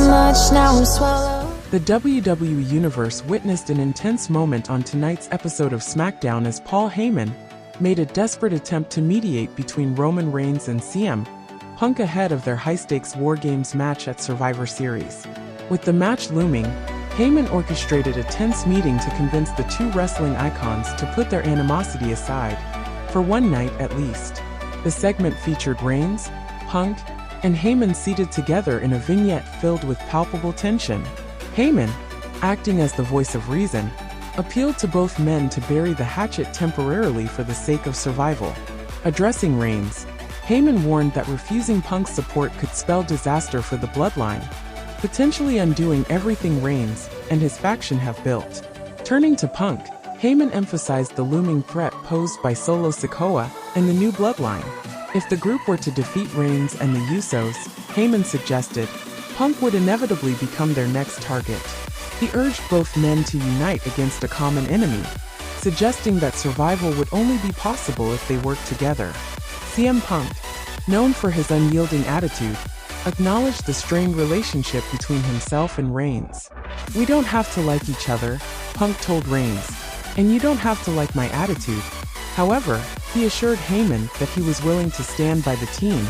much, now I'm swallowed. The WWE Universe witnessed an intense moment on tonight's episode of SmackDown as Paul Heyman made a desperate attempt to mediate between Roman Reigns and CM Punk ahead of their high-stakes WarGames match at Survivor Series. With the match looming, Heyman orchestrated a tense meeting to convince the two wrestling icons to put their animosity aside, for one night at least. The segment featured Reigns, Punk, and Heyman seated together in a vignette filled with palpable tension. Heyman, acting as the voice of reason, appealed to both men to bury the hatchet temporarily for the sake of survival. Addressing Reigns, Heyman warned that refusing Punk's support could spell disaster for the Bloodline, potentially undoing everything Reigns and his faction have built. Turning to Punk, Heyman emphasized the looming threat posed by Solo Sikoa and the new Bloodline. If the group were to defeat Reigns and the Usos, Heyman suggested, Punk would inevitably become their next target. He urged both men to unite against a common enemy, suggesting that survival would only be possible if they worked together. CM Punk, known for his unyielding attitude, acknowledged the strained relationship between himself and Reigns. "We don't have to like each other," Punk told Reigns, "and you don't have to like my attitude." However, he assured Heyman that he was willing to stand by the team,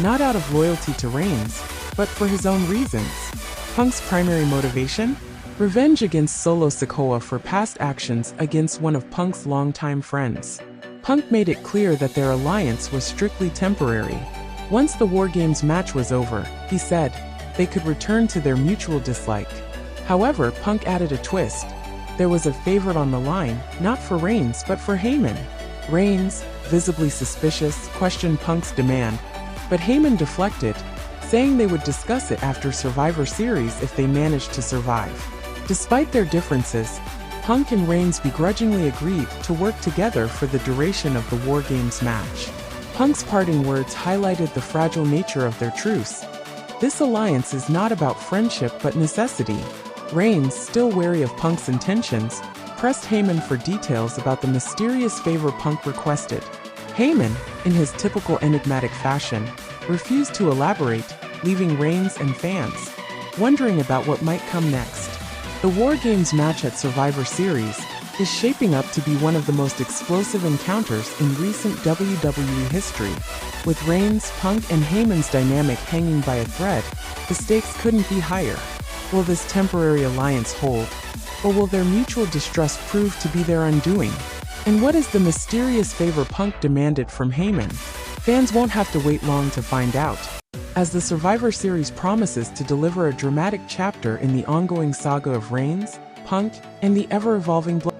not out of loyalty to Reigns, but for his own reasons. Punk's primary motivation? Revenge against Solo Sikoa for past actions against one of Punk's longtime friends. Punk made it clear that their alliance was strictly temporary. Once the WarGames match was over, he said, they could return to their mutual dislike. However, Punk added a twist. There was a favorite on the line, not for Reigns but for Heyman. Reigns, visibly suspicious, questioned Punk's demand, but Heyman deflected, saying they would discuss it after Survivor Series if they managed to survive. Despite their differences, Punk and Reigns begrudgingly agreed to work together for the duration of the WarGames match. Punk's parting words highlighted the fragile nature of their truce. This alliance is not about friendship but necessity. Reigns, still wary of Punk's intentions, pressed Heyman for details about the mysterious favor Punk requested. Heyman, in his typical enigmatic fashion, refused to elaborate, leaving Reigns and fans wondering about what might come next. The WarGames match at Survivor Series is shaping up to be one of the most explosive encounters in recent WWE history. With Reigns, Punk, and Heyman's dynamic hanging by a thread, the stakes couldn't be higher. Will this temporary alliance hold, or will their mutual distrust prove to be their undoing? And what is the mysterious favor Punk demanded from Heyman? Fans won't have to wait long to find out, as the Survivor Series promises to deliver a dramatic chapter in the ongoing saga of Reigns, Punk, and the ever-evolving Bloodline.